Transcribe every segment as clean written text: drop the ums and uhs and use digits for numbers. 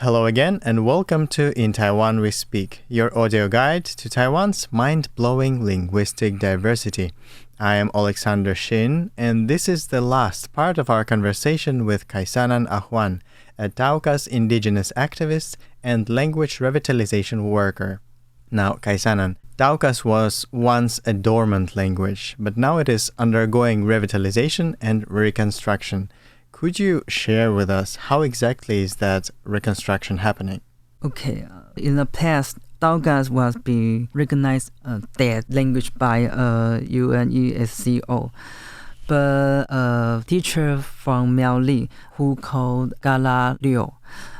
Hello again, and welcome to In Taiwan We Speak, your audio guide to Taiwan's mind-blowing linguistic diversity. I am Alexander Shin, and this is the last part of our conversation with Kaisanan Ahuan, a Taokas indigenous activist and language revitalization worker. Now, Kaisanan, Taokas was once a dormant language, but now it is undergoing revitalization and reconstruction. Could you share with us how exactly is that reconstruction happening? Okay, in the past, Taokas was being recognized dead language by UNESCO. But a teacher from Miaoli who called Gala Liu,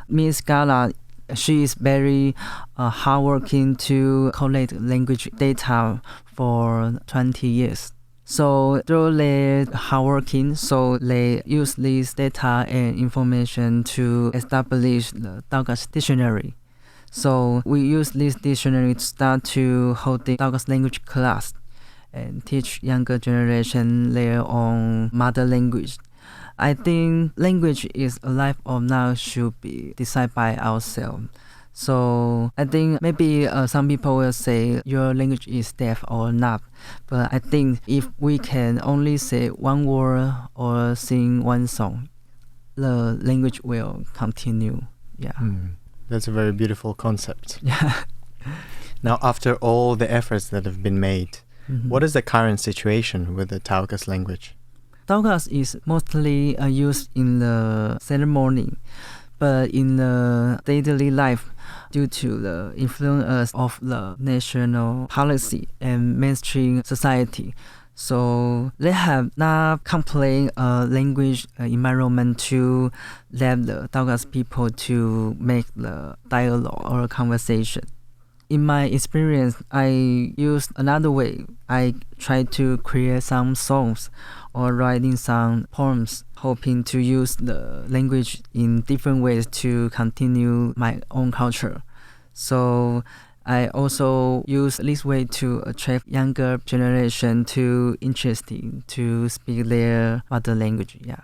Miss Gala, she is very hardworking to collect language data for 20 years. So through their hard working, so they use this data and information to establish the Taokas dictionary. So we use this dictionary to start to hold the Taokas language class and teach younger generation their own mother language. I think language is alive or now should be decided by ourselves. So I think maybe some people will say your language is deaf or not. But I think if we can only say one word or sing one song, the language will continue. Yeah. That's a very beautiful concept. Yeah. Now, after all the efforts that have been made, what is the current situation with the Taokas language? Taokas is mostly used in the ceremony, but in the daily life, due to the influence of the national policy and mainstream society, so they have not complained language environment to let the Taokas people to make the dialogue or conversation. In my experience, I used another way. I tried to create some songs or writing some poems, hoping to use the language in different ways to continue my own culture. So I also use this way to attract younger generation to interesting to speak their mother language. Yeah.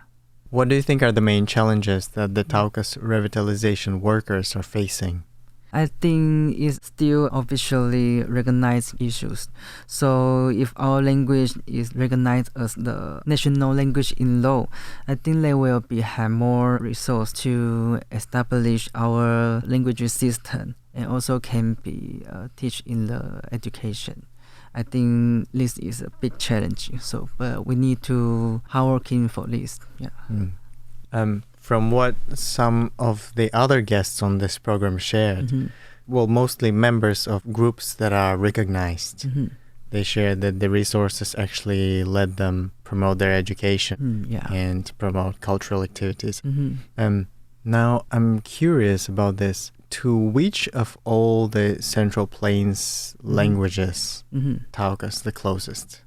What do you think are the main challenges that the Taokas revitalization workers are facing? I think it's still officially recognized issues. So if our language is recognized as the national language in law, I think they will have more resources to establish our language system and also can be teach in the education. I think this is a big challenge. So, but we need to hard working for this. Yeah. From what some of the other guests on this program shared, well, mostly members of groups that are recognized, they shared that the resources actually let them promote their education and promote cultural activities. Now, I'm curious about this. To which of all the Central Plains languages, Taokas the closest?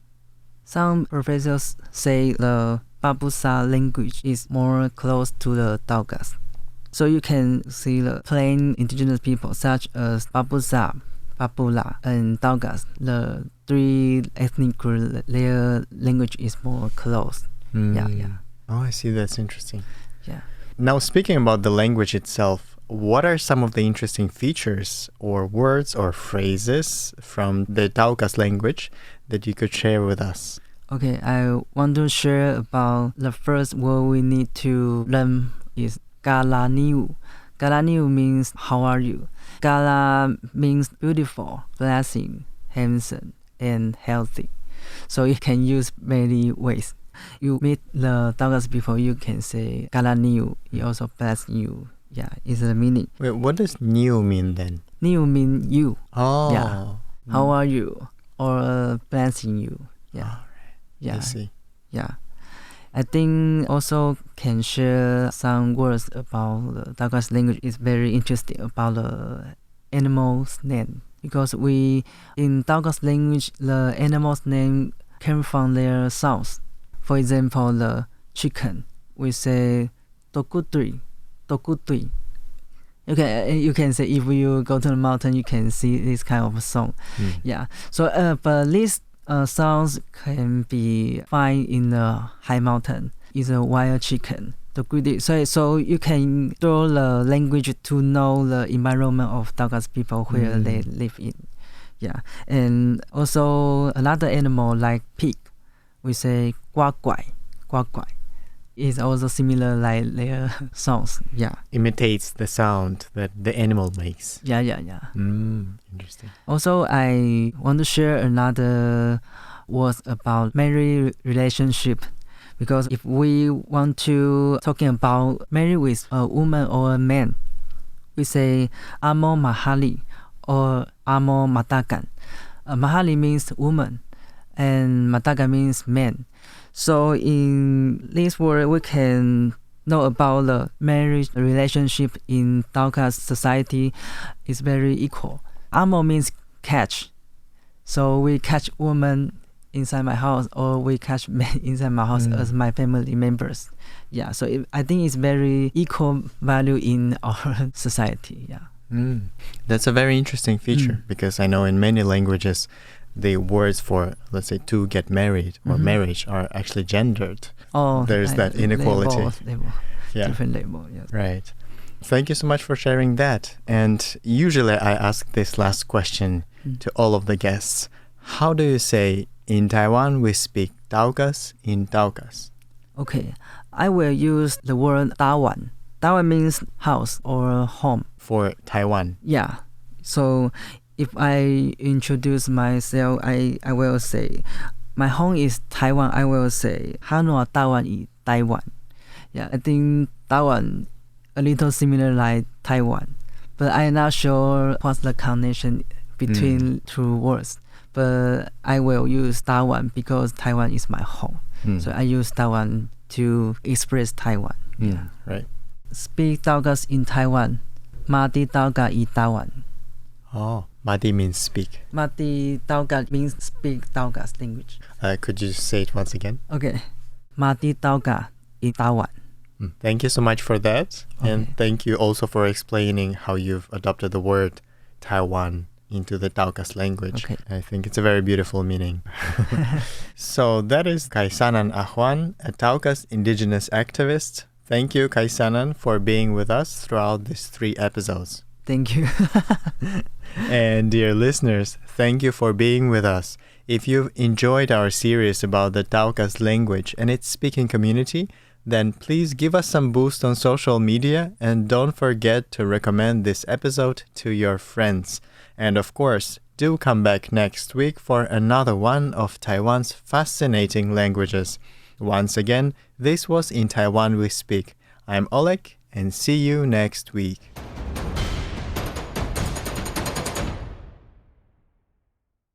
Some professors say the Babusa language is more close to the Taokas. So you can see the plain indigenous people such as Babusa, Babula, and Taokas. The three ethnic groups, their language is more close. Yeah. Oh, I see. That's interesting. Yeah. Now, speaking about the language itself, what are some of the interesting features or words or phrases from the Taokas language that you could share with us? Okay, I want to share about the first word we need to learn is Galaniu. Galaniu means how are you? Gala means beautiful, blessing, handsome, and healthy. So you can use many ways. You meet the Taokas people, you can say Galaniu. He also bless you. Yeah, it's the meaning. Wait, what does new mean then? New mean you. Oh. Yeah. How are you? Or blessing you. Yeah. All right. Yeah. I see. Yeah. I think also can share some words about the Taokas language. It's very interesting about the animals' name. Because in Taokas language, the animals' name came from their sounds. For example, the chicken, we say tokutui. Tokutui. You can say if you go to the mountain, you can see this kind of song. Yeah. So, but these sounds can be found in the high mountain. It's a wild chicken. the greedy. So you can draw the language to know the environment of Taokas people where they live in. Yeah, and also another animal like pig, we say guai guai, guai guai. Is also similar like their songs. Yeah. Imitates the sound that the animal makes. Yeah. Interesting. Also, I want to share another words about marriage relationship, because if we want to talking about marriage with a woman or a man, we say amo mahali or amo matakan. Mahali means woman and matakan means man. So in this word, we can know about the marriage relationship in Taokas society is very equal. Amo means catch. So we catch woman inside my house, or we catch men inside my house as my family members. Yeah, so I think it's very equal value in our society. Yeah. That's a very interesting feature, because I know in many languages the words for, let's say, to get married or marriage are actually gendered. Oh, there's that inequality. Label. Yeah. Different label, yes. Right. Thank you so much for sharing that. And usually I ask this last question to all of the guests. How do you say, in Taiwan we speak Taokas in Taokas? Okay, I will use the word Taiwan. Taiwan means house or home. For Taiwan. Yeah. So if I introduce myself, I will say, my home is Taiwan. I will say, Hanoi Taiwan is Taiwan. Yeah, I think Taiwan a little similar like Taiwan, but I'm not sure what's the connection between two words. But I will use Taiwan because Taiwan is my home. So I use Taiwan to express Taiwan. Yeah. Right. Speak Taokas in Taiwan. Mati Taoka in Taiwan. Oh, Mati means speak. Mati Taoka means speak Taokas language. Could you say it once again? Okay. Mati Taoka in Taiwan. Thank you so much for that. Okay. And thank you also for explaining how you've adopted the word Taiwan into the Taokas language. Okay. I think it's a very beautiful meaning. So that is Kaisanan Ahuan, a Taokas indigenous activist. Thank you, Kaisanan, for being with us throughout these 3 episodes. Thank you. And dear listeners, thank you for being with us. If you've enjoyed our series about the Taokas language and its speaking community, then please give us some boost on social media, and don't forget to recommend this episode to your friends. And of course, do come back next week for another one of Taiwan's fascinating languages. Once again, this was In Taiwan We Speak. I'm Oleg, and see you next week.